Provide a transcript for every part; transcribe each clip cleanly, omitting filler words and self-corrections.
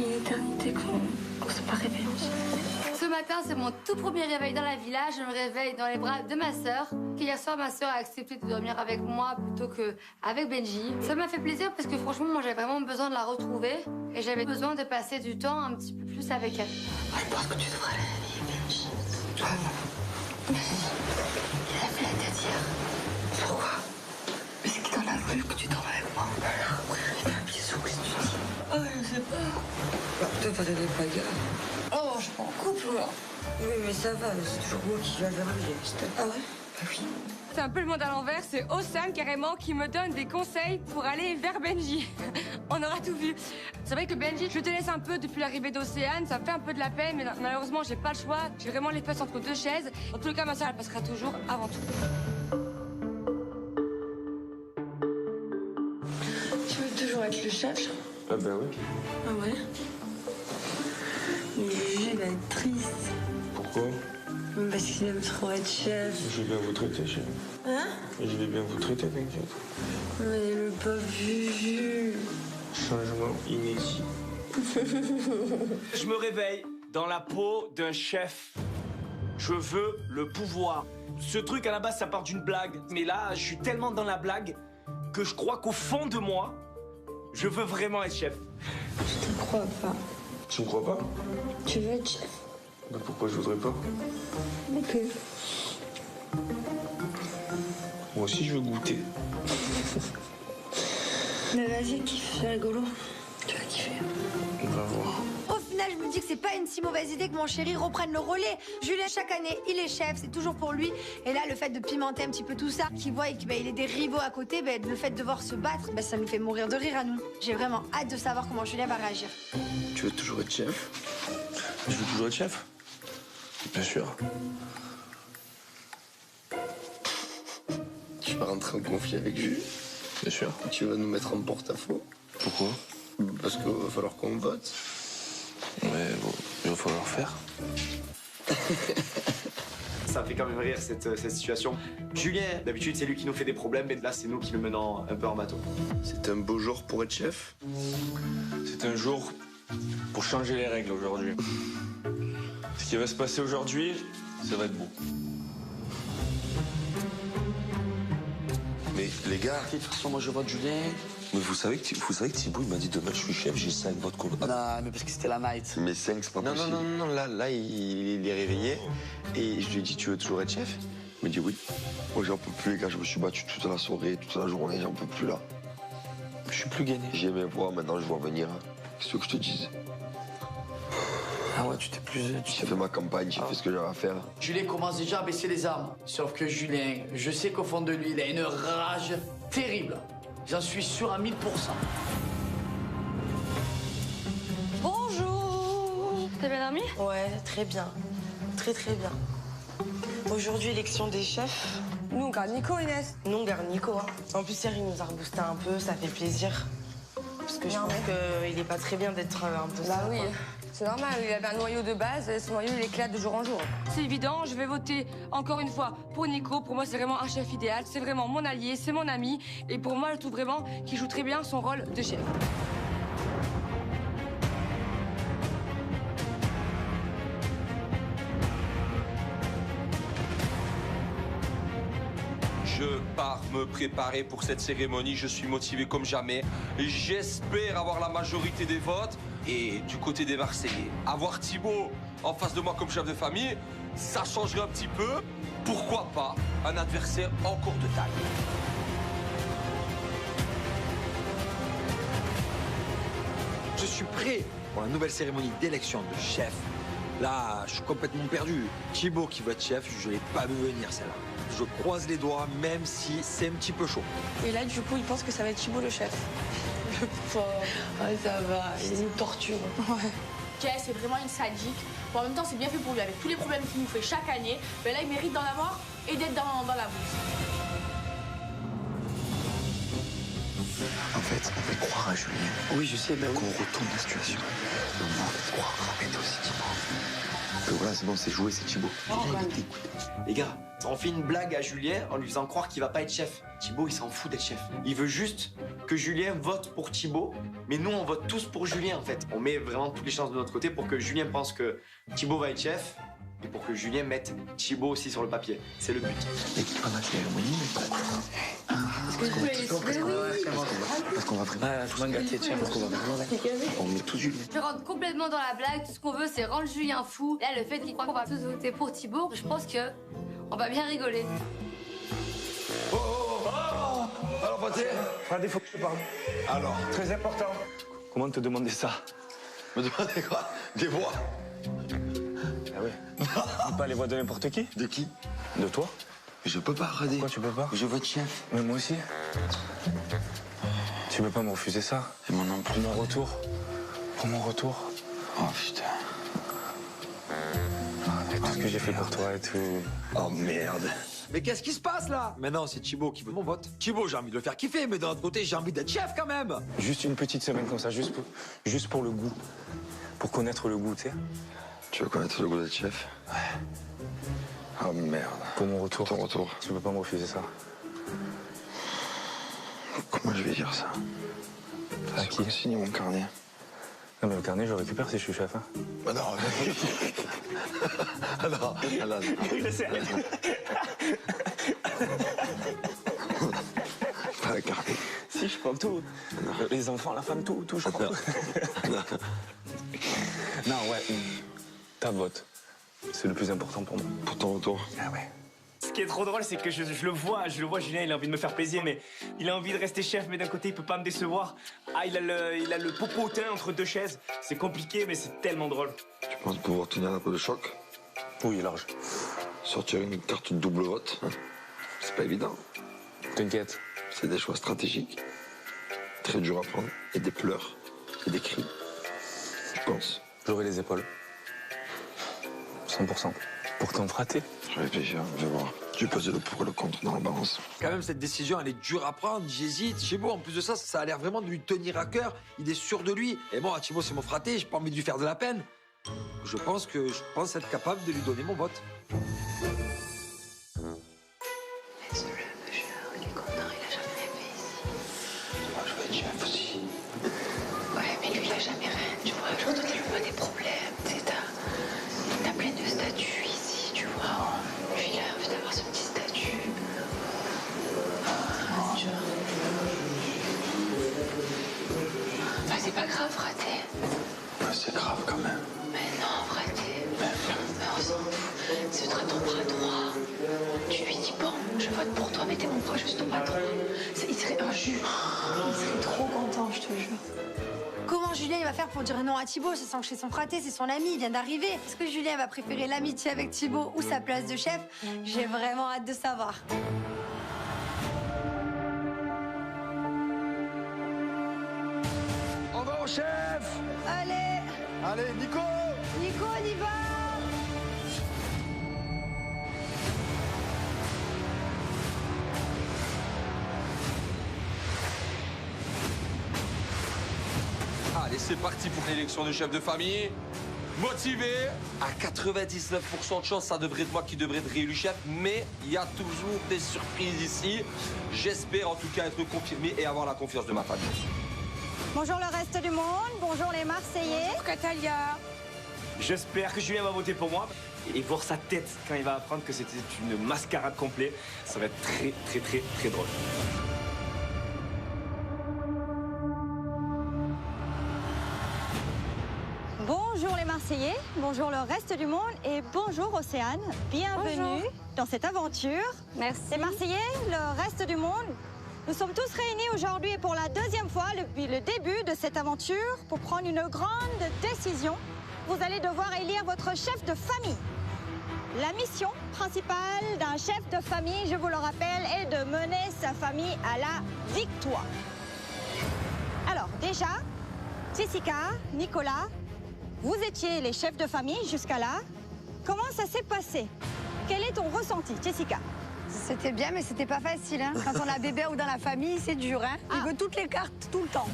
une éternité qu'on s'est pas réveillés ensemble. Ce matin, c'est mon tout premier réveil dans la villa. Je me réveille dans les bras de ma sœur. Hier soir, ma sœur a accepté de dormir avec moi plutôt qu'avec Benji. Ça m'a fait plaisir parce que franchement, moi, j'avais vraiment besoin de la retrouver. Et j'avais besoin de passer du temps un petit peu plus avec elle. Moi, je pense que tu devrais la réveiller, Benji. Ah non. Il a fait la tête hier. Pourquoi? Parce qu'il t'en a voulu que tu dormes avec moi. Alors, après, il fait un bisou, qu'est-ce que tu dis? Oh, je sais pas. Bah, toi, t'as des bagarres. Oh, je suis pas en couple, moi. Oui, mais ça va, c'est toujours moi qui vais verrouiller. Ah ouais? Ah oui. C'est un peu le monde à l'envers, c'est Océane carrément qui me donne des conseils pour aller vers Benji. On aura tout vu. C'est vrai que Benji, je te laisse un peu depuis l'arrivée d'Océane, ça me fait un peu de la peine, mais malheureusement j'ai pas le choix. J'ai vraiment les fesses entre deux chaises. En tous les cas, ma soeur, elle passera toujours avant tout. Tu veux toujours être le chef? Ah ben oui. Ah ouais? Mais Juju va être triste. Pourquoi? Parce qu'il aime trop être chef. Je vais bien vous traiter, chérie. Hein? Je vais bien vous traiter, t'inquiète. Mais le pauvre Juju. Changement inédit. Je me réveille dans la peau d'un chef. Je veux le pouvoir. Ce truc, à la base, ça part d'une blague. Mais là, je suis tellement dans la blague que je crois qu'au fond de moi, je veux vraiment être chef. Je te crois pas. Tu me crois pas? Tu veux être chef? Ben pourquoi je voudrais pas? Ok. Moi aussi, je veux goûter. Mais vas-y, kiffe, c'est rigolo. Tu vas kiffer. On va voir. Au final, je me dis que c'est pas une si mauvaise idée que mon chéri reprenne le relais. Julien, chaque année, il est chef, c'est toujours pour lui. Et là, le fait de pimenter un petit peu tout ça, qu'il voit qu'il est des rivaux à côté, le fait de devoir se battre, ça nous fait mourir de rire à nous. J'ai vraiment hâte de savoir comment Julien va réagir. Tu veux toujours être chef? Je veux toujours être chef? Bien sûr. Tu vas rentrer en conflit avec Jules. Bien sûr. Tu vas nous mettre en porte-à-faux. Pourquoi? Parce qu'il va falloir qu'on vote. Mais bon, il va falloir faire. Ça fait quand même rire, cette situation. Julien, d'habitude, c'est lui qui nous fait des problèmes, mais là, c'est nous qui le menons un peu en bateau. C'est un beau jour pour être chef. C'est un jour pour changer les règles aujourd'hui. Ce qui va se passer aujourd'hui, ça va être beau. Mais les gars, de toute façon, moi je vote Julien. Mais vous savez que Thibaut, il m'a dit demain je suis chef, j'ai 5 votes contre. Non, mais parce que c'était la night. Mais 5, c'est pas Non, possible. non, là, il est réveillé. Et je lui ai dit, tu veux toujours être chef? Il m'a dit oui. Moi, j'en peux plus, les gars. Je me suis battu toute la soirée, toute la journée. J'en peux plus, là. Je suis plus gainé. J'ai mes voix, maintenant, je vois venir. Qu'est-ce que je te dise? Ah ouais, tu t'es plus. J'ai fait ma campagne, j'ai fait ce que j'avais à faire. Julien commence déjà à baisser les armes. Sauf que Julien, je sais qu'au fond de lui, il a une rage terrible. J'en suis sûr à 1000%. Bonjour. T'as bien dormi? Ouais, très bien. Très très bien. Aujourd'hui, élection des chefs. Nous, on garde Nico, Inès. Nous, on garde Nico. Hein. En plus, hier, il nous a reboosté un peu, ça fait plaisir. Parce que je pense qu'il est pas très bien d'être un peu Bah ça, oui. quoi. C'est normal, il avait un noyau de base, ce noyau il éclate de jour en jour. C'est évident, je vais voter encore une fois pour Nico. Pour moi, c'est vraiment un chef idéal, c'est vraiment mon allié, c'est mon ami. Et pour moi, je trouve vraiment qu'il joue très bien son rôle de chef. Je pars me préparer pour cette cérémonie, je suis motivé comme jamais. J'espère avoir la majorité des votes. Et du côté des Marseillais, avoir Thibaut en face de moi comme chef de famille, ça changerait un petit peu. Pourquoi pas un adversaire encore de taille. Je suis prêt pour la nouvelle cérémonie d'élection de chef. Là, je suis complètement perdu. Thibaut qui va être chef, je ne l'ai pas vu venir celle-là. Je croise les doigts, même si c'est un petit peu chaud. Et là, du coup, il pense que ça va être Thibaut le chef. Le pauvre. Ouais, ça va, il nous torture. Ouais. Jess c'est vraiment une sadique. Bon, en même temps, c'est bien fait pour lui. Avec tous les problèmes qu'il nous fait chaque année, ben là, il mérite d'en avoir et d'être dans la bourse. En fait, on fait croire à Julien. Oui, je sais, mais Qu'on retourne la situation. on va croire en fait aussi, Thibaut. Que Ouais, c'est bon, c'est joué, c'est Thibaut. Les gars, on fait une blague à Julien en lui faisant croire qu'il va pas être chef. Thibaut, il s'en fout d'être chef. Il veut juste que Julien vote pour Thibaut, mais nous, on vote tous pour Julien, en fait. On met vraiment toutes les chances de notre côté pour que Julien pense que Thibaut va être chef et pour que Julien mette Thibaut aussi sur le papier. C'est le but. Et qui pendant la cérémonie, mais pourquoi Est-ce que vous pouvez laisser? Parce qu'on va vraiment gâter, tiens, parce qu'on va vraiment... On met tout Julien. Je rentre complètement dans la blague. Tout ce qu'on veut, c'est rendre Julien fou. Là, le fait qu'il croit qu'on va tous voter pour Thibaut, je pense que on va bien rigoler. Alors, Pathé, Freddy, faut que je te parle. Alors, Très important. Comment te demander ça? me demandez quoi? Des voix. Ah ouais. Dis pas les voix de n'importe qui. De qui? De toi. Mais je peux pas, Radé. Pourquoi tu peux pas? Je vote chef. Mais moi aussi. Tu peux pas me refuser ça. Et mon nom Pour mon retour. Pour mon retour. Oh putain. Avec tout ce que j'ai fait pour toi et tout. Oh merde. Mais qu'est-ce qui se passe là? Maintenant, c'est Thibaut qui veut mon vote. Thibaut, j'ai envie de le faire kiffer, mais d'un autre côté, j'ai envie d'être chef quand même. Juste une petite semaine comme ça, juste pour le goût. Pour connaître le goût, tu sais. Tu veux connaître le goût d'être chef? Ouais. Oh merde. Pour mon retour. Ton retour. Tu peux pas me refuser ça. Comment je vais dire ça? À qui? Signer mon carnet. Non mais le carnet, je le récupère si je suis chef. Hein. Bah non. Ah non, ah non. Pas le carnet. Si, je prends tout. Les enfants, la femme, tout, je prends. Non, ouais. Ta vote. C'est le plus important pour moi. Pour ton retour. Ah ouais. Ce qui est trop drôle, c'est que je le vois, Julien, il a envie de me faire plaisir, mais il a envie de rester chef, mais d'un côté, il peut pas me décevoir. Ah, il a le popotin entre deux chaises. C'est compliqué, mais c'est tellement drôle. Tu penses pouvoir tenir la peau de choc? Oui, large. Sortir une carte de double vote? C'est pas évident. T'inquiète. C'est des choix stratégiques. Très dur à prendre. Et des pleurs. Et des cris. Je pense. J'aurai les épaules. 100%. Pour t'en frater. Je réfléchis, je vais voir. Je vais poser le pour et le contre dans la balance. Quand même, cette décision, elle est dure à prendre. J'hésite. Thibaut, en plus de ça, ça a l'air vraiment de lui tenir à cœur. Il est sûr de lui. Et moi, Thibaut, c'est mon fraté. J'ai pas envie de lui faire de la peine. Je pense être capable de lui donner mon vote. Il est content, il a jamais rêvé ici. Moi, je veux être chef aussi. Ouais, mais lui, il a jamais rien, tu vois. Genre, toi, t'as pas des problèmes, tu sais, t'as plein de statuts ici, tu vois. Lui, il a envie d'avoir ce petit statut. Tu vois. Enfin, c'est pas grave, raté. Ouais, c'est grave quand même. Mais non, raté. Mais on s'en fout. Ce sera ton bras droit. Tu lui dis, bon, je vote pour toi, mettez mon bras juste au bras droit. Il serait un jus. Il serait trop content, je te jure. Comment Julien il va faire pour dire non à Thibaut? C'est sans que c'est son fraté, c'est son ami, il vient d'arriver. Est-ce que Julien va préférer l'amitié avec Thibaut ou sa place de chef? J'ai vraiment hâte de savoir. On va au chef. Allez, Allez, Nico. Nico, on y va! Allez, c'est parti pour l'élection de chef de famille. Motivé. À 99% de chance, ça devrait être moi qui devrais être réélu chef, mais il y a toujours des surprises ici. J'espère en tout cas être confirmé et avoir la confiance de ma famille. Bonjour le reste du monde, bonjour les Marseillais. Bonjour Catalia. J'espère que Julien va voter pour moi. Et voir sa tête quand il va apprendre que c'était une mascarade complète, ça va être très, très, très, très drôle. Bonjour les Marseillais, bonjour le reste du monde et bonjour Océane. Bienvenue Bonjour. dans cette aventure. Merci. Les Marseillais, le reste du monde, nous sommes tous réunis aujourd'hui pour la deuxième fois depuis le début de cette aventure pour prendre une grande décision. Vous allez devoir élire votre chef de famille. La mission principale d'un chef de famille, je vous le rappelle, est de mener sa famille à la victoire. Alors déjà, Jessica, Nicolas, vous étiez les chefs de famille jusqu'à là. Comment ça s'est passé? Quel est ton ressenti, Jessica? C'était bien, mais c'était pas facile. Hein. Quand on a bébé ou dans la famille, c'est dur. Hein. Il veut toutes les cartes tout le temps.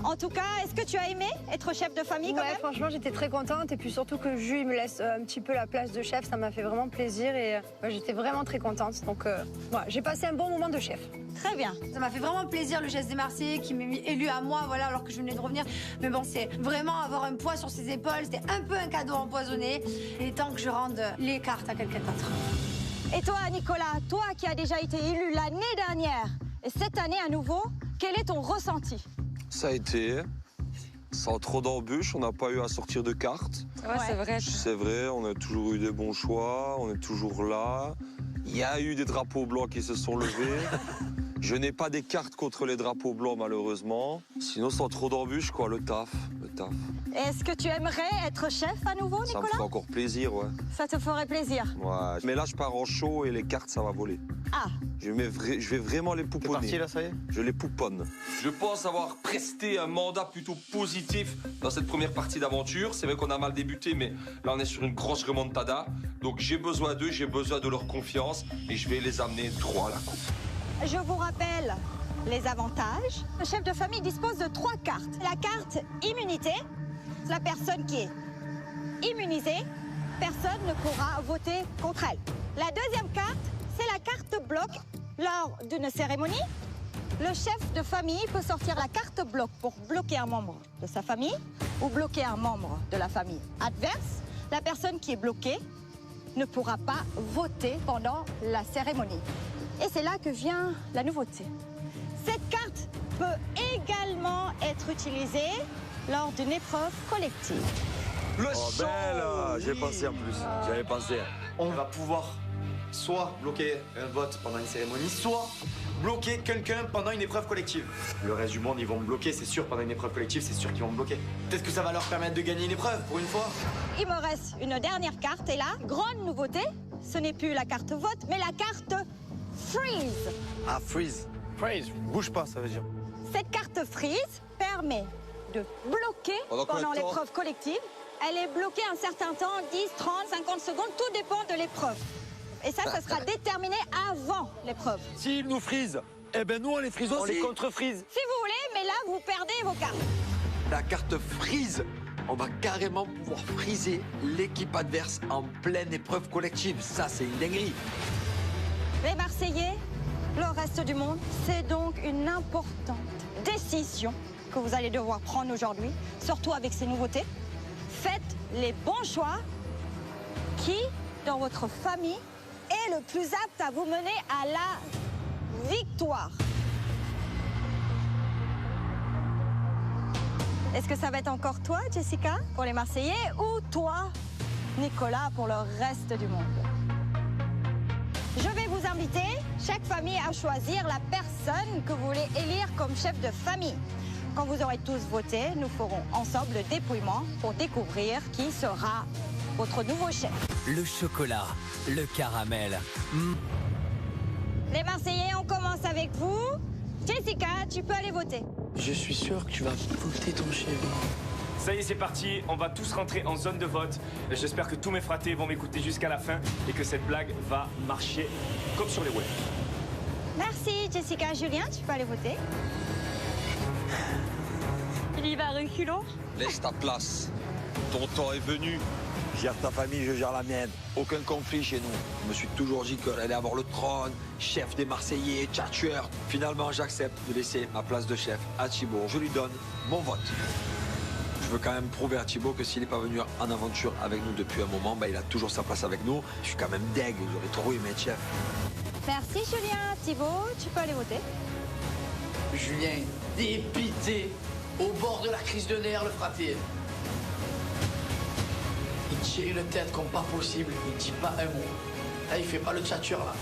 En tout cas, est-ce que tu as aimé être chef de famille quand Ouais, même? franchement, j'étais très contente. Et puis surtout que Jules il me laisse un petit peu la place de chef, ça m'a fait vraiment plaisir. Et j'étais vraiment très contente. Donc, voilà, j'ai passé un bon moment de chef. Très bien. Ça m'a fait vraiment plaisir le geste des Marseillais qui m'ait élu à moi, voilà, alors que je venais de revenir. Mais bon, c'est vraiment avoir un poids sur ses épaules. C'était un peu un cadeau empoisonné. Il est temps que je rende les cartes à quelqu'un d'autre. Et toi, Nicolas, toi qui as déjà été élu l'année dernière et cette année à nouveau, quel est ton ressenti? Ça a été, sans trop d'embûches, on n'a pas eu à sortir de cartes. Ouais, c'est vrai. C'est vrai, on a toujours eu des bons choix, on est toujours là. Il y a eu des drapeaux blancs qui se sont levés. Je n'ai pas des cartes contre les drapeaux blancs, malheureusement. Sinon, sans trop d'embûches, quoi, le taf. Est-ce que tu aimerais être chef à nouveau, Ça Nicolas? me fait encore plaisir, ouais. Ça te ferait plaisir. Ouais. Mais là, je pars en show et les cartes, ça va voler. Ah. Je vais vraiment les pouponner. C'est parti, là, ça y est? Je les pouponne. Je pense avoir presté un mandat plutôt positif dans cette première partie d'aventure. C'est vrai qu'on a mal débuté, mais là, on est sur une grosse remontada. Donc, j'ai besoin d'eux, j'ai besoin de leur confiance et je vais les amener droit à la coupe. Je vous rappelle les avantages. Le chef de famille dispose de 3 cartes. La carte immunité, la personne qui est immunisée, personne ne pourra voter contre elle. La deuxième carte, c'est la carte bloc. Lors d'une cérémonie, le chef de famille peut sortir la carte bloc pour bloquer un membre de sa famille ou bloquer un membre de la famille adverse. La personne qui est bloquée ne pourra pas voter pendant la cérémonie. Et c'est là que vient la nouveauté. Cette carte peut également être utilisée lors d'une épreuve collective. Le belle, j'ai pensé en plus. J'avais pensé. On va pouvoir soit bloquer un vote pendant une cérémonie, soit bloquer quelqu'un pendant une épreuve collective. Le reste du monde, ils vont me bloquer, c'est sûr, pendant une épreuve collective, c'est sûr qu'ils vont me bloquer. Peut-être que ça va leur permettre de gagner une épreuve, pour une fois. Il me reste une dernière carte, et là, grande nouveauté, ce n'est plus la carte vote, mais la carte freeze. Ah, freeze. Freeze, bouge pas, ça veut dire. Cette carte freeze permet de bloquer Pendant combien pendant de temps? l'épreuve collective. Elle est bloquée un certain temps, 10, 30, 50 secondes, tout dépend de l'épreuve. Et ça sera déterminé avant l'épreuve. S'ils nous frisent, eh ben nous on les frise aussi. On les contre-frise. Si vous voulez, mais là, vous perdez vos cartes. La carte freeze, on va carrément pouvoir friser l'équipe adverse en pleine épreuve collective. Ça, c'est une dinguerie. Les Marseillais, le reste du monde, c'est donc une importante décision que vous allez devoir prendre aujourd'hui, surtout avec ces nouveautés. Faites les bons choix. Qui, dans votre famille, est le plus apte à vous mener à la victoire? Est-ce que ça va être encore toi, Jessica, pour les Marseillais, ou toi, Nicolas, pour le reste du monde? Je vais vous inviter, chaque famille, à choisir la personne que vous voulez élire comme chef de famille. Quand vous aurez tous voté, nous ferons ensemble le dépouillement pour découvrir qui sera votre nouveau chef. Le chocolat, le caramel. Les Marseillais, on commence avec vous. Jessica, tu peux aller voter. Je suis sûr que tu vas voter ton chéri. Ça y est, c'est parti. On va tous rentrer en zone de vote. J'espère que tous mes fratés vont m'écouter jusqu'à la fin et que cette blague va marcher comme sur les roulettes. Merci, Jessica. Julien, tu peux aller voter. Il y va reculons. Laisse ta place. Ton temps est venu. Gère ta famille, je gère la mienne. Aucun conflit chez nous. Je me suis toujours dit qu'elle allait avoir le trône, chef des Marseillais, tchatcheur. Finalement, j'accepte de laisser ma place de chef à Thibaut. Je lui donne mon vote. Je veux quand même prouver à Thibaut que s'il n'est pas venu en aventure avec nous depuis un moment, il a toujours sa place avec nous. Je suis quand même deg, j'aurais trop aimé être chef. Merci, Julien. Thibaut, tu peux aller voter. Julien, dépité, au bord de la crise de nerfs, le fraté. Il tire une tête comme pas possible, il dit pas un mot. Là, il fait pas le tchatcheur, là.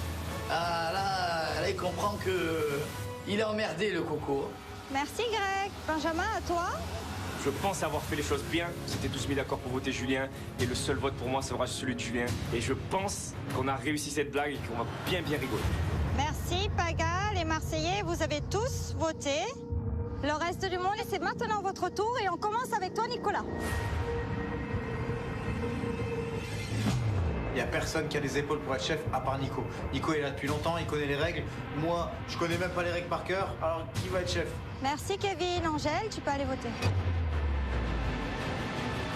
Ah, là, il comprend que il est emmerdé, le coco. Merci, Greg. Benjamin, à toi. Je pense avoir fait les choses bien. Vous étiez tous mis d'accord pour voter Julien. Et le seul vote pour moi sera celui de Julien. Et je pense qu'on a réussi cette blague et qu'on va bien rigoler. Merci, Paga. Les Marseillais, vous avez tous voté. Le reste du monde, c'est maintenant votre tour et on commence avec toi, Nicolas. n'y a personne qui a les épaules pour être chef à part Nico. Nico est là depuis longtemps, il connaît les règles. Moi, je connais même pas les règles par cœur. Alors, qui va être chef? Merci Kevin. Angèle, tu peux aller voter.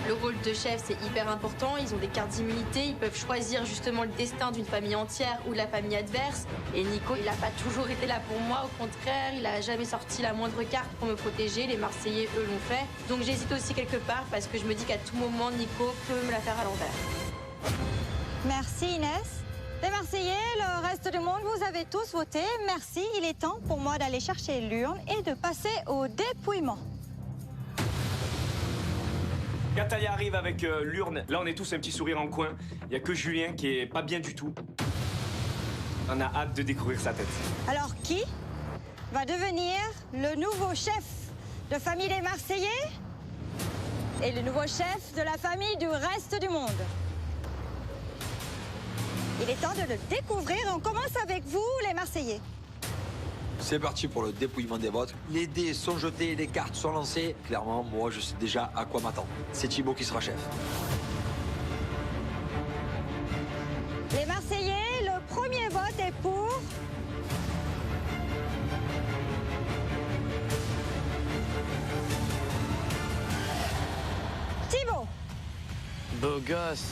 Le rôle de chef, c'est hyper important. Ils ont des cartes d'immunité. Ils peuvent choisir justement le destin d'une famille entière ou de la famille adverse. Et Nico, il n'a pas toujours été là pour moi. Au contraire, il n'a jamais sorti la moindre carte pour me protéger. Les Marseillais, eux, l'ont fait. Donc j'hésite aussi quelque part parce que je me dis qu'à tout moment, Nico peut me la faire à l'envers. Merci Inès. Les Marseillais, le reste du monde, vous avez tous voté. Merci. Il est temps pour moi d'aller chercher l'urne et de passer au dépouillement. Katalia arrive avec l'urne. Là, on est tous un petit sourire en coin. Il n'y a que Julien qui est pas bien du tout. On a hâte de découvrir sa tête. Alors, qui va devenir le nouveau chef de famille des Marseillais et le nouveau chef de la famille du reste du monde? Il est temps de le découvrir. On commence avec vous, les Marseillais. C'est parti pour le dépouillement des votes. Les dés sont jetés, les cartes sont lancées. Clairement, moi, je sais déjà à quoi m'attendre. C'est Thibaut qui sera chef. Les Marseillais, le premier vote est pour... Thibaut. Beau gosse.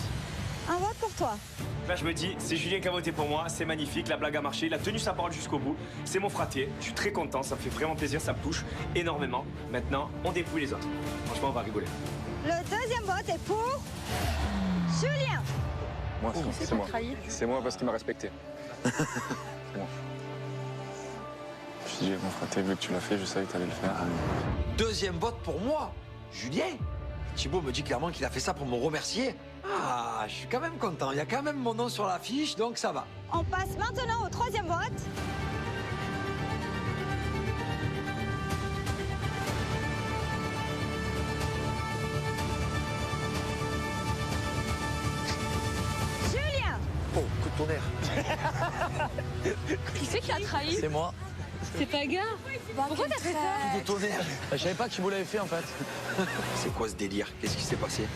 Un vote pour toi. Là, je me dis, c'est Julien qui a voté pour moi, c'est magnifique, la blague a marché, il a tenu sa parole jusqu'au bout. C'est mon fraté, je suis très content, ça me fait vraiment plaisir, ça me touche énormément. Maintenant, on dépouille les autres. Franchement, on va rigoler. Le deuxième vote est pour... Julien. Moi, c'est moi. C'est moi parce qu'il m'a respecté. C'est moi. Je dis, mon frère, vu que tu l'as fait, je savais que tu allais le faire. Deuxième vote pour moi, Julien. Thibaut me dit clairement qu'il a fait ça pour me remercier. Ah, je suis quand même content. Il y a quand même mon nom sur l'affiche, donc ça va. On passe maintenant au troisième vote. Julien. Oh, coup de tonnerre. Qui c'est qui a trahi? C'est moi. C'est Paga. Pourquoi t'as fait ça? Coup de tonnerre. Je savais pas que Thibaut l'avait fait en fait. C'est quoi ce délire? Qu'est-ce qui s'est passé?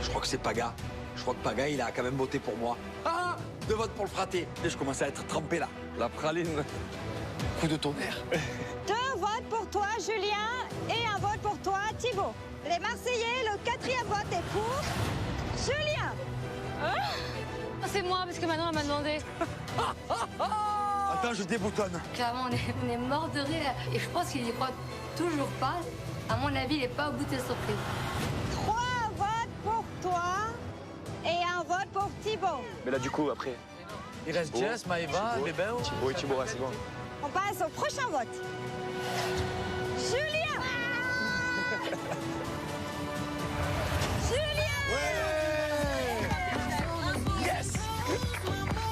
Je crois que c'est Paga. Je crois que Paga, il a quand même voté pour moi. Ah! 2 votes pour le fraté. Et je commence à être trempé là. La praline. Coup de tonnerre. 2 votes pour toi, Julien, et un vote pour toi, Thibaut. Les Marseillais, le 4e vote est pour... Julien. C'est moi, parce que maintenant elle m'a demandé. Attends, je déboutonne. Clairement, on est mort de rire. Et je pense qu'il y croit toujours pas. À mon avis, il n'est pas au bout de ses surprises. 3 votes pour toi et un vote pour Thibaut. Mais là, du coup, après. Il reste Jess, Maëva, Bébé. Thibaut et Thibaut, c'est bon. On passe au prochain vote. Julien. Julien. Yes.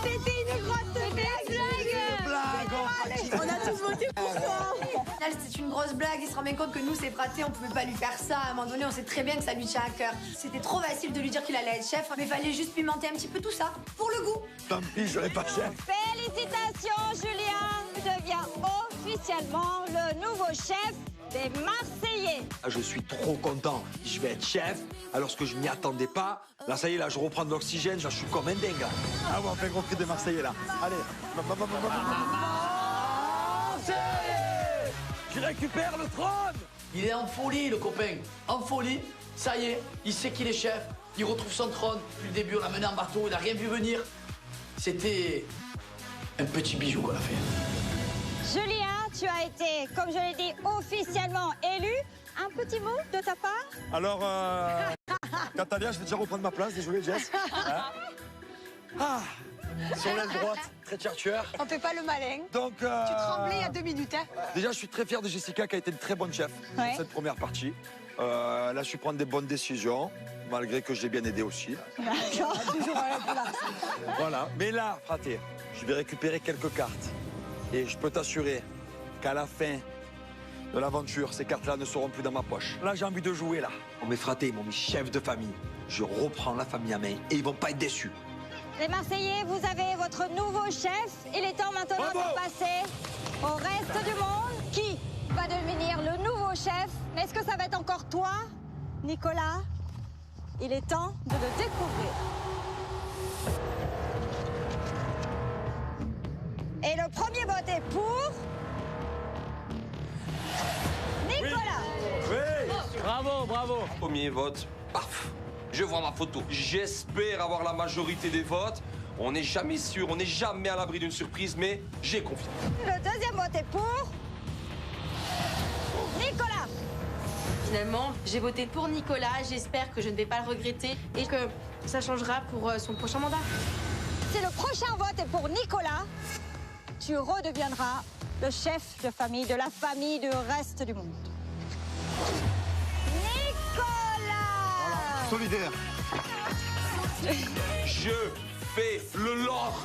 C'était une grosse blague. On a tous voté pour toi. C'est une grosse blague, il se rend bien compte que nous, c'est fraté, on pouvait pas lui faire ça. À un moment donné, on sait très bien que ça lui tient à cœur. C'était trop facile de lui dire qu'il allait être chef, mais fallait juste pimenter un petit peu tout ça, pour le goût. Tant pis, je serai pas chef. Félicitations, Julien. Tu deviens officiellement le nouveau chef des Marseillais. Je suis trop content. Je vais être chef, alors que je m'y attendais pas. Là, ça y est, là, je reprends de l'oxygène. Là, je suis comme un dingue. Ah ouais, on fait gros cri des Marseillais là. Allez. Je récupère le trône. Il est en folie, le copain. En folie. Ça y est, il sait qu'il est chef. Il retrouve son trône. Depuis le début, on l'a mené en bateau. Il n'a rien vu venir. C'était un petit bijou qu'on a fait. Julien, tu as été, comme je l'ai dit, officiellement élu. Un petit mot de ta part? Alors, Katalia, je vais déjà reprendre ma place. Désolé, Jess. Ah, sur l'aile droite, très tueur. On fait pas le malin. Donc, Tu tremblais il y a 2 minutes, hein. déjà, je suis très fier de Jessica qui a été une très bonne chef Ouais. dans cette première partie. Elle a su prendre des bonnes décisions, malgré que je l'ai bien aidé aussi. D'accord. Toujours à la place. Voilà. Mais là, fraté, je vais récupérer quelques cartes. Et je peux t'assurer qu'à la fin de l'aventure, ces cartes-là ne seront plus dans ma poche. Là, j'ai envie de jouer, là. Oh, mes fratés, ils m'ont mis chef de famille. Je reprends la famille à main et ils vont pas être déçus. Les Marseillais, vous avez votre nouveau chef. Il est temps maintenant de passer au reste du monde. Qui va devenir le nouveau chef? Est-ce que ça va être encore toi, Nicolas? Il est temps de le découvrir. Et le premier vote est pour... Nicolas. Oui. Bravo, bravo. Premier vote, paf. Je vois ma photo. J'espère avoir la majorité des votes. On n'est jamais sûr, on n'est jamais à l'abri d'une surprise, mais j'ai confiance. Le deuxième vote est pour... Nicolas. Finalement, j'ai voté pour Nicolas. J'espère que je ne vais pas le regretter et que ça changera pour son prochain mandat. Si le prochain vote est pour Nicolas, tu redeviendras le chef de famille de la famille du reste du monde. Nicolas! Solidaire. Je fais le Lord.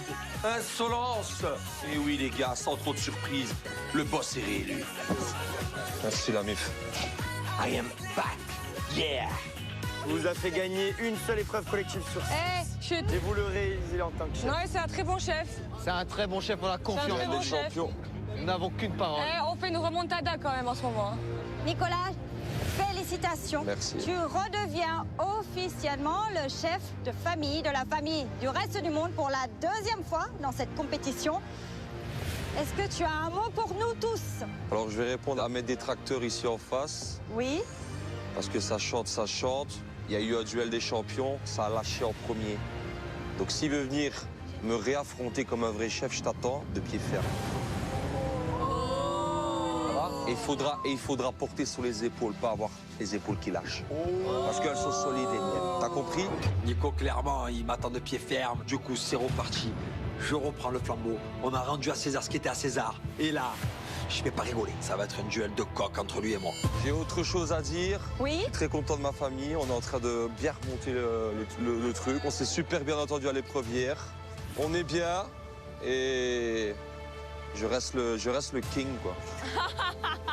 Insolence. Et oui, les gars, sans trop de surprise, le boss est réélu. Merci, la mif. I am back. Yeah. Vous a fait gagner une seule épreuve collective sur 6. Chut. Et vous le réalisez en tant que chef. Non, c'est un très bon chef. C'est un très bon chef, on a confiance. C'est un très bon chef. Champions. Nous n'avons qu'une parole. On fait une remontada quand même en ce moment. Hein. Nicolas, félicitations. Merci. Tu redeviens officiellement le chef de famille de la famille du reste du monde pour la deuxième fois dans cette compétition. Est-ce que tu as un mot pour nous tous? Alors, je vais répondre à mes détracteurs ici en face. Oui. Parce que ça chante, ça chante. Il y a eu un duel des champions, ça a lâché en premier. Donc s'il veut venir me réaffronter comme un vrai chef, je t'attends de pied ferme. Et il faudra porter sur les épaules, pas avoir les épaules qui lâchent. Parce qu'elles sont solides et miennes. T'as compris? Nico, clairement, il m'attend de pied ferme. Du coup, c'est reparti. Je reprends le flambeau. On a rendu à César ce qui était à César. Et là, je vais pas rigoler. Ça va être un duel de coq entre lui et moi. J'ai autre chose à dire. Oui. Je suis très content de ma famille. On est en train de bien remonter le truc. On s'est super bien entendu à l'épreuve hier. On est bien. Et je reste le king, quoi.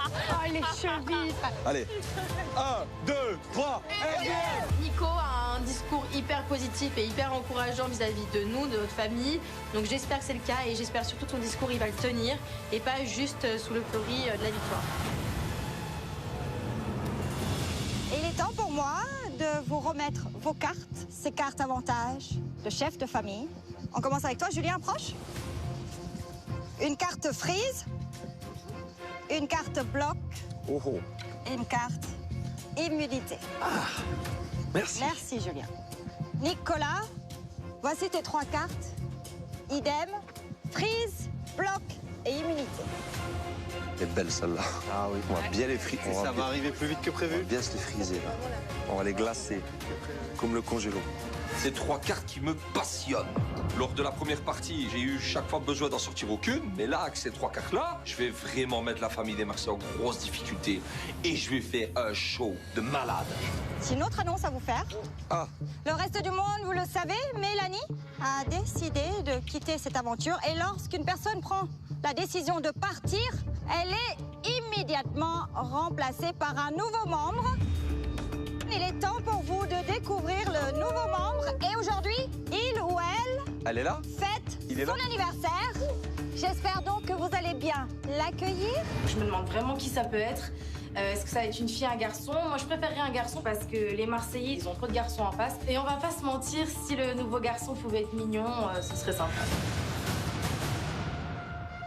Oh, les chevilles. Allez. 1, 2, 3. Nico a un discours hyper positif et hyper encourageant vis-à-vis de nous, de notre famille. Donc j'espère que c'est le cas et j'espère surtout que son discours, il va le tenir et pas juste sous l'euphorie de la victoire. Et il est temps pour moi de vous remettre vos cartes, ces cartes avantages de chef de famille. On commence avec toi, Julien, proche. Une carte freeze, une carte bloc, et une carte immunité. Merci. Merci, Julien. Nicolas, voici tes 3 cartes. Idem, freeze, bloc et immunité. Elle est belle celle-là. Ah oui. On va bien les friser. Ça va arriver plus vite que prévu. On va bien se les friser là. On va les glacer comme le congélo. C'est 3 cartes qui me passionnent. Lors de la première partie, j'ai eu chaque fois besoin d'en sortir aucune. Mais là, avec ces 3 cartes-là, je vais vraiment mettre la famille des Marseillais en grosse difficulté. Et je vais faire un show de malade. J'ai une autre annonce à vous faire. Ah. Le reste du monde, vous le savez, Mélanie a décidé de quitter cette aventure. Et lorsqu'une personne prend la décision de partir, elle est immédiatement remplacée par un nouveau membre. Il est temps pour vous de découvrir le nouveau membre. Et aujourd'hui, il ou elle est là? Fête son anniversaire. J'espère donc que vous allez bien l'accueillir. Je me demande vraiment qui ça peut être. Est-ce que ça va être une fille, un garçon? Moi, je préférerais un garçon parce que les Marseillais, ils ont trop de garçons en face. Et on va pas se mentir, si le nouveau garçon pouvait être mignon, ce serait sympa.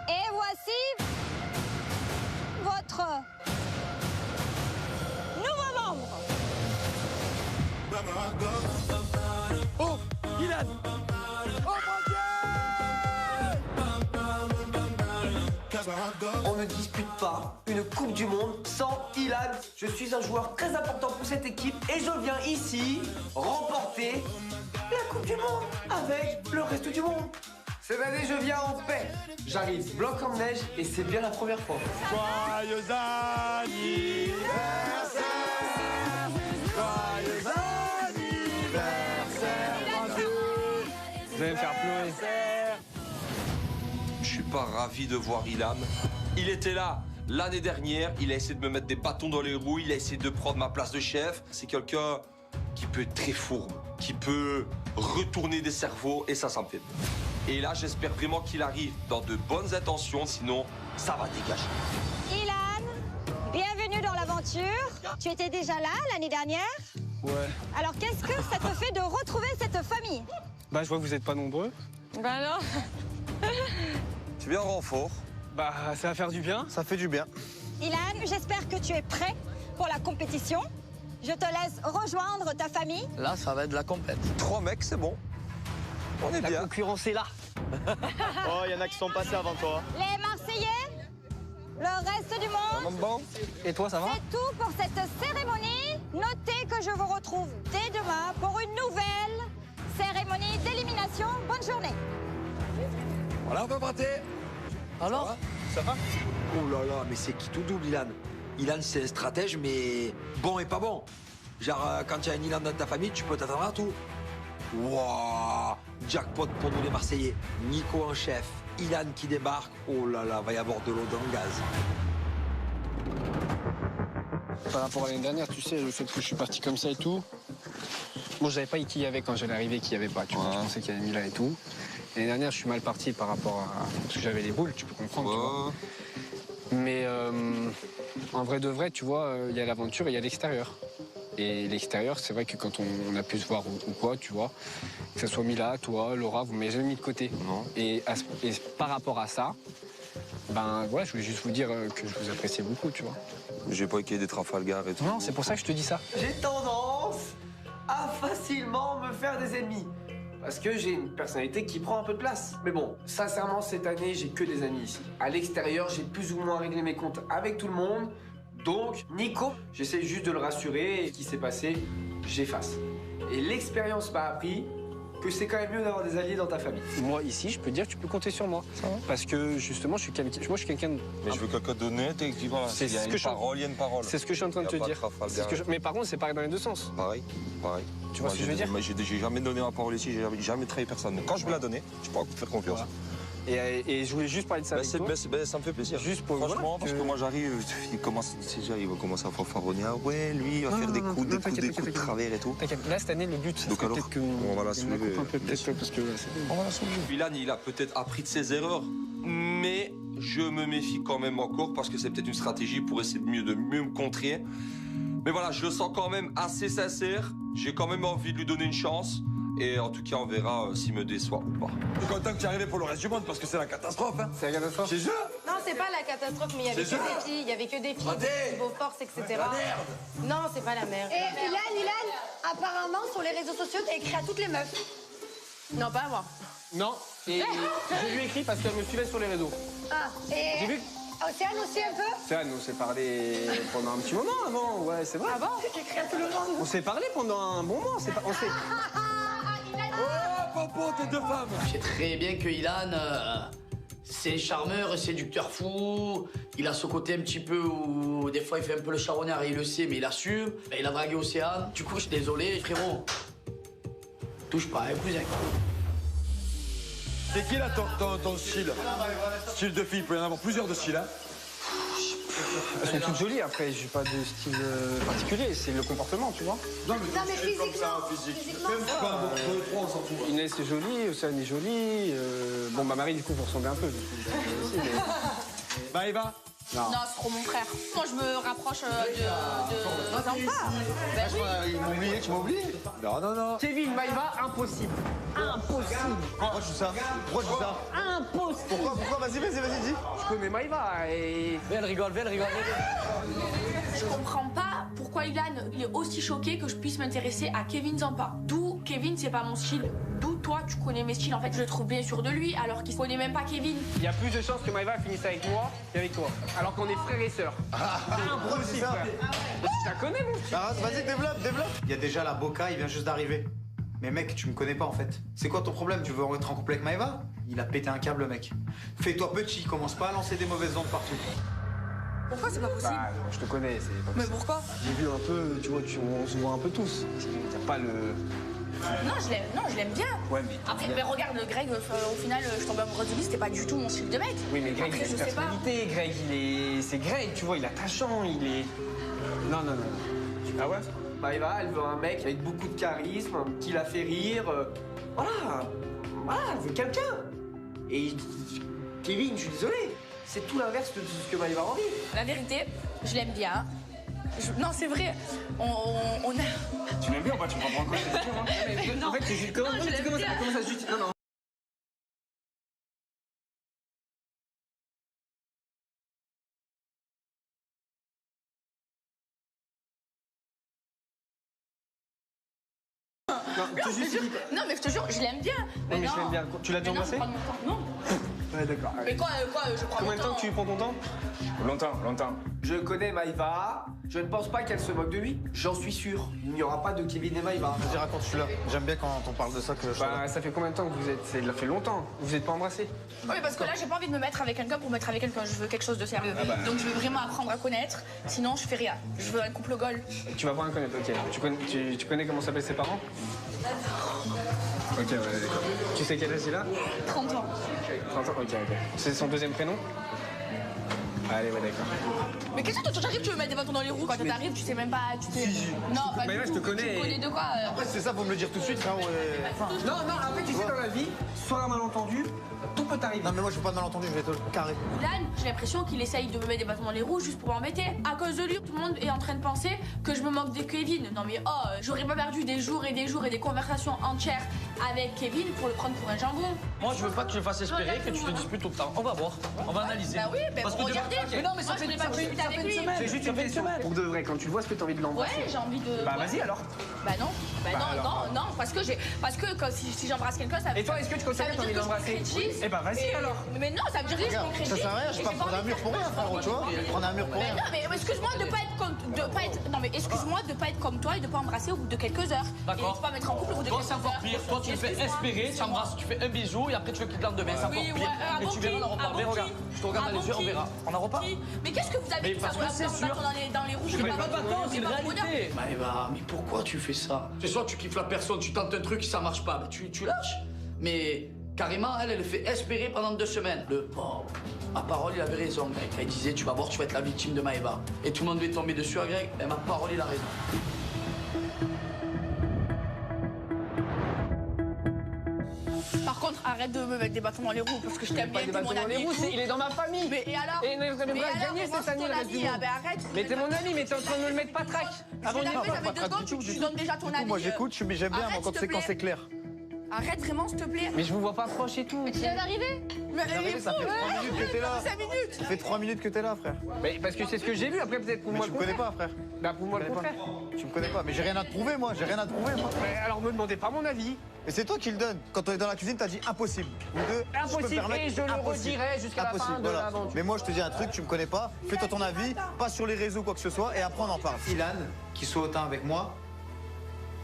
Et voici votre nouveau membre. Oh, Ilan! Oh On ne dispute pas une Coupe du Monde sans Ilan. Je suis un joueur très important pour cette équipe et je viens ici remporter la Coupe du Monde avec le reste du monde. Cette année, je viens en paix. J'arrive blanc comme neige et c'est bien la première fois. Joyeux anniversaire! Joyeux anniversaire! Vous allez me faire pleurer. Je suis pas ravi de voir Ilan. Il était là l'année dernière, il a essayé de me mettre des bâtons dans les roues, il a essayé de prendre ma place de chef. C'est quelqu'un qui peut être très fourbe, qui peut retourner des cerveaux et ça me fait peur. Et là, j'espère vraiment qu'il arrive dans de bonnes intentions, sinon ça va dégager. Ilan, bienvenue dans l'aventure. Tu étais déjà là l'année dernière? Ouais. Alors qu'est-ce que ça te fait de retrouver cette famille? Bah, je vois que vous êtes pas nombreux. Bah non. Tu viens en renfort? Bah, ça va faire du bien. Ça fait du bien. Ilan, j'espère que tu es prêt pour la compétition. Je te laisse rejoindre ta famille. Là, ça va être de la compète. 3 mecs, c'est bon. On est bien. La concurrence est là. Oh, il y en a qui sont passés avant toi. Les Marseillais, le reste du monde. Bon. Et toi, ça va? C'est tout pour cette cérémonie. Notez que je vous retrouve dès demain pour une nouvelle cérémonie d'élimination. Bonne journée. Voilà, on peut partir. Alors, ça va? Oh là là, mais c'est qui tout double, Ilan? Ilan, c'est un stratège, mais bon et pas bon. Genre, quand tu as un Ilan dans ta famille, tu peux t'attendre à tout. Wouah! Jackpot pour nous les Marseillais. Nico en chef, Ilan qui débarque. Oh là là, va y avoir de l'eau dans le gaz. Par rapport à l'année dernière, tu sais, le fait que je suis parti comme ça et tout. Moi, je savais pas qui y avait quand j'allais arriver, qui y avait pas. Tu vois, je pensais qu'il y avait Milan et tout. L'année dernière, je suis mal parti par rapport à. Parce que j'avais les boules, tu peux comprendre, tu vois. Mais en vrai de vrai, tu vois, il y a l'aventure et il y a l'extérieur. Et l'extérieur, c'est vrai que quand on a pu se voir ou quoi, tu vois, que ce soit Mila, toi, Laura, vous m'avez jamais mis de côté. Non. Et par rapport à ça, ben voilà, je voulais juste vous dire que je vous appréciais beaucoup, tu vois. J'ai pas qu'il y ait des Trafalgar et tout. Non, c'est pour ça que je te dis ça. J'ai tendance à facilement me faire des ennemis. Parce que j'ai une personnalité qui prend un peu de place. Mais bon, sincèrement, cette année, j'ai que des amis ici. À l'extérieur, j'ai plus ou moins réglé mes comptes avec tout le monde. Donc, Nico, j'essaie juste de le rassurer. Et ce qui s'est passé, j'efface. Et l'expérience m'a appris que c'est quand même mieux d'avoir des alliés dans ta famille. Moi, ici, je peux te dire que tu peux compter sur moi. Parce que, justement, je suis quelqu'un de... Mais je veux quelqu'un d'honnête et qui va. C'est Il y a ce une que je- parole, il y a une parole. C'est ce que je suis en train de te dire. C'est ce que je- Mais par contre, c'est pareil dans les deux sens. Pareil. Tu vois ce que je veux dire? J'ai jamais donné ma parole ici, j'ai jamais trahi personne. Quand je me la donnais, je peux faire confiance. Et je voulais juste parler de ça avec toi. Ça me fait plaisir. Juste pour Franchement, parce que moi j'arrive, il va commencer à fanfaronner. Ah ouais, lui, il va faire des coups de travers et tout. T'inquiète, là cette année, le but, c'est Donc alors, peut-être que on va la soulever. parce que On va la soulever. Ilan, il a peut-être appris de ses erreurs, mais je me méfie quand même encore parce que c'est peut-être une stratégie pour essayer de mieux me contrer. Mais voilà, je le sens quand même assez sincère. J'ai quand même envie de lui donner une chance. Et en tout cas, on verra s'il me déçoit ou pas. Je suis content que tu es arrivé pour le reste du monde parce que c'est la catastrophe. Hein. C'est la catastrophe. Chez eux. Non, c'est pas la catastrophe, mais il y avait que C'est ça. des filles. Il y avait que des filles. Attendez. Vos forces, etc. La merde. Non, c'est pas la merde. Et Ilan, apparemment, sur les réseaux sociaux, t'as écrit à toutes les meufs. Non, pas à moi. Non, et je lui ai écrit parce qu'elle me suivait sur les réseaux. Ah, et... J'ai vu. Océane aussi un peu. Ça, nous s'est parlé pendant un petit moment avant, ouais, c'est vrai. Ah bon? J'écris à tout le monde. On s'est parlé pendant un bon moment, on s'est... Oh, Popo, tes deux femmes. Je sais très bien que Ilan, c'est charmeur, séducteur fou. Il a ce côté un petit peu où des fois il fait un peu le charognard et il le sait, mais il assume. Ben, il a dragué Océane. Du coup, je suis désolé, frérot. Touche pas, hein, cousin. C'est qui là ton style? Style de fille, il peut y en avoir plusieurs de styles. Hein. Elles sont toutes jolies, après, j'ai pas de style particulier, c'est le comportement, tu vois. Non, mais physiquement. Même pas, deux, trois, on s'en fout. Inès est jolie, Océane est jolie. Bon, bah Marie, du coup, vous ressemblez un peu. Maëva. Non. Non, c'est trop mon frère. Moi, je me rapproche de Zampa. Ils m'ont oublié, tu m'as oublié? Non. Kevin, Maëva, impossible. Impossible. Pourquoi je dis ça? Impossible. Pourquoi? Vas-y, dis. Je connais Maëva et... Elle rigole. Je comprends pas pourquoi Ilan il est aussi choqué que je puisse m'intéresser à Kevin Zampa. D'où Kevin, c'est pas mon style. D'où toi, tu connais mes styles. En fait, je le trouve bien sûr de lui, alors qu'il connaît même pas Kevin. Il y a plus de chances que Maëva finisse avec moi qu'avec toi. Alors qu'on est frères et sœurs. Impossible, ça. frère. Je la connais, mon style. Arrête, vas-y, développe. Il y a déjà la Boca, il vient juste d'arriver. Mais mec, tu me connais pas en fait. C'est quoi ton problème? Tu veux être en couple avec Maëva? Il a pété un câble, mec. Fais-toi petit, commence pas à lancer des mauvaises ondes partout. Pourquoi c'est pas possible? Bah, je te connais, c'est pas Mais possible. pourquoi? J'ai vu un peu, tu vois, on se voit un peu tous. T'as pas le... Non, je l'aime bien. Ouais, mais... Après, mais regarde, Greg, au final, je tombais amoureuse de lui, c'était pas du tout mon style de mec. Oui, mais Greg, Après, il a une je sais pas. personnalité, Greg, c'est Greg, tu vois, il est attachant, il est... Non. Ah ouais? Maëva, elle veut un mec avec beaucoup de charisme, qui la fait rire. Voilà, elle veut quelqu'un. Et Kevin, je suis désolé, c'est tout l'inverse de ce que Maëva a envie. La vérité, je l'aime bien. Non, c'est vrai. On a. Tu m'aimes bien ou pas? Tu me prends pour un coach? Non. En fait, c'est juste comment ça se justifie? Non, non. Non, mais je te jure, je l'aime bien. Non, mais je l'aime bien. Tu l'as déjà embrassé? Non. Ouais, d'accord. Mais quoi, je prends Combien de temps que tu prends ton temps? Longtemps. Je connais Maïva. Je ne pense pas qu'elle se moque de lui. J'en suis sûr. Il n'y aura pas de Kevin et Maïva. Vas-y, raconte, je suis là. J'aime bien quand on parle de ça que je sois là. Bah, ça fait combien de temps que vous êtes? Ça fait longtemps. Vous n'êtes pas embrassés? Oui, parce que là, j'ai pas envie de me mettre avec quelqu'un pour me mettre avec quelqu'un. Je veux quelque chose de sérieux. Ah bah. Donc, je veux vraiment apprendre à connaître. Sinon, je fais rien. Je veux un couple goal. Tu vas voir un connaître, ok. Tu connais comment s'appellent ses parents? Ok, ouais, d'accord. Tu sais quel âge il a? 30 ans. 30 ans, ok. C'est son deuxième prénom? Allez, ouais, d'accord. Mais qu'est-ce que toi, j'arrive, tu veux mettre des bâtons dans les roues. Quand t'arrives, tu sais même pas. Non, pas Mais du là, tout. je te connais. Tu connais de quoi Après, c'est ça, faut me le dire tout de suite, frère. Non, en fait, tu sais, dans la vie, soit un malentendu, tout peut arriver. Non, mais moi, je veux pas de malentendu, je vais te le carré. Dan, j'ai l'impression qu'il essaye de me mettre des bâtons dans les roues juste pour m'embêter. À cause de lui, tout le monde est en train de penser que je me moque de Kevin. Non mais j'aurais pas perdu des jours et des conversations entières avec Kevin pour le prendre pour un jambon. Moi, je veux pas que tu le fasses espérer, que tu te disputes tout le temps. On va voir. On va analyser. Bah oui, Parce que regardez. Mais non, mais ça Moi, je voulais pas discuter avec lui. C'est juste une question. Pour de vrai, quand tu le vois, est-ce que t'as envie de l'embrasser? Ouais, j'ai envie de. Bah, vas-y alors. Bah non. alors. Non, parce que si j'embrasse quelqu'un, ça. Et toi, est-ce que tu considères que t'as envie de l'embrasser? Eh bah, vas-y alors. Mais non, ça veut dire que je me Ça sert à rien, je vais pas prendre un mur pour rien, frérot, tu vois. Prendre un mur pour Mais rien. non, mais excuse-moi de pas être comme. Non, mais excuse-moi de pas être comme toi et de pas embrasser au bout de quelques heures. D'accord. Et de pas mettre en couple au bout de Toi, quelques c'est heures. encore pire. Toi, tu le fais espérer, tu embrasses, tu fais un bisou et après tu le quittes le lendemain. C'est encore Oui, pire. ouais, Mais tu verras, on en reparle. Mais regarde, je te regarde dans les yeux, on verra. On en reparle. Mais qu'est-ce que vous avez Mais dit parce que c'est sûr. dans les roues? Je fais pas de bâton, c'est une pas pour réalité. Maëva, mais pourquoi tu fais ça? C'est soit tu kiffes la personne, tu tentes un truc, ça marche pas, mais tu lâches. Mais carrément, elle fait espérer pendant 2 semaines. Le pauvre. Ma parole, il avait raison, Greg. Il disait, tu vas voir, tu vas être la victime de Maëva. Et tout le monde lui est tombé dessus à Greg. Et ma parole, il a raison. Par contre, arrête de me mettre des bâtons dans les roues parce que je t'aime bien, Des t'es mon bâtons dans les ami. et roues, tout. il est dans ma famille. Mais et alors? Et il devrait gagner cette année, le reste du monde. Ah ben arrête. Mais t'es mon ami, mais t'es en train de me le mettre patraque. Avant ça fait 2 secondes, tu donnes déjà ton avis. Moi, j'écoute, mais j'aime bien Arrête, moi, s'il te quand c'est plaît. clair. Arrête vraiment, s'il te plaît. Mais je vous vois pas proche et tout. Tu viens d'arriver? Mais Arrivé, ça fait 3 minutes que t'es là. 5 minutes. Ça fait 3 minutes que t'es là, frère. Mais parce que c'est ce que j'ai vu, après peut-être pour Mais moi tu le me connais contraire. pas, frère. Bah pour moi le contraire. Tu me connais pas, mais j'ai rien à te prouver, moi. J'ai rien à te prouver, moi. Mais alors me demandez pas mon avis. Et c'est toi qui le donne. Quand on est dans la cuisine, t'as dit impossible. Ou deux, Impossible, et je le redirai jusqu'à la fin de l'aventure. Mais moi, je te dis un truc, tu me connais pas. Fais-toi ton avis, pas sur les réseaux, quoi que ce soit, et après, on en parle. Ilan, qui soit hautain avec moi,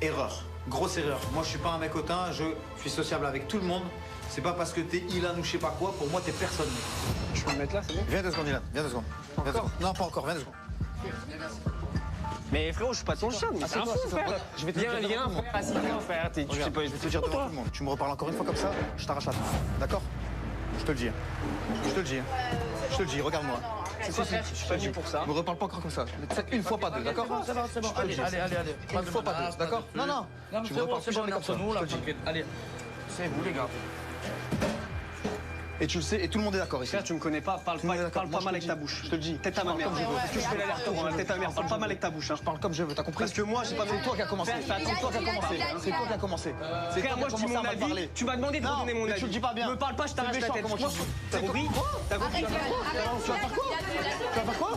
erreur. Grosse erreur. Moi, je suis pas un mec hautain, je suis sociable avec tout le monde. C'est pas parce que t'es Ilan ou je sais pas quoi, pour moi, t'es personne. Je peux me mettre là, c'est bon? Viens 2 secondes, Ilan. Viens 2 secondes. Viens 2 secondes. Non, pas encore, viens 2 secondes. Mais frérot, je suis pas ton chien, mais c'est un fou, frère. Je vais te le dire devant tout le monde. Vas-y, viens, frère. Tu sais Regarde, pas, je vais te le dire devant tout le monde. Tu me reparles encore une fois comme ça, je t'arrache la tête. D'accord? Je te le dis. Je te le dis. Je te le dis, regarde-moi. Je suis pas venu pour ça. Me reparle pas encore comme ça. Une fois, pas deux, d'accord? C'est bon. Allez. Une fois, pas deux, d'accord? Non, non. Tu me reparles plus jamais comme ça. nous, là, tranquille. Allez. C'est vous, les gars. Et tu le sais, et tout le monde est d'accord ici. Frère, tu me connais pas, parle pas mal avec ta bouche. Je te le dis. Tête à ma mère. Parce que je fais l'aller-retour. Tête à ma mère, parle pas mal avec ta bouche. Je parle comme je veux, t'as compris? Parce que moi, j'ai pas C'est toi qui as commencé. C'est toi qui as commencé. C'est toi qui as commencé. Frère, moi je dis mon avis. Tu m'as demandé de me donner mon avis. Tu le dis pas bien. Me parle pas, je t'arrache la tête. T'as compris? T'as compris? Tu vas faire quoi? Tu vas faire quoi?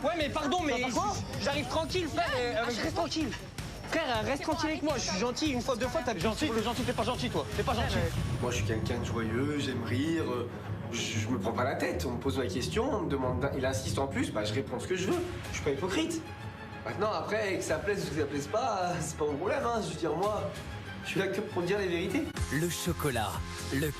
Ouais, mais pardon, mais j'arrive tranquille, frère. Reste tranquille. Frère, reste tranquille avec moi. Je suis gentil. Une fois, 2 fois, t'as Gentil, t'es pas gentil, toi. T'es pas gentil. Moi, je suis quelqu'un de joyeux, j'aime rire. Je me prends pas la tête. On me pose ma question, on me demande, il insiste en plus, bah je réponds ce que je veux. Je suis pas hypocrite. Maintenant, après, que ça plaise ou que ça plaise pas, c'est pas mon problème. Hein. Je veux dire, moi, je suis là que pour dire les vérités. Le chocolat, le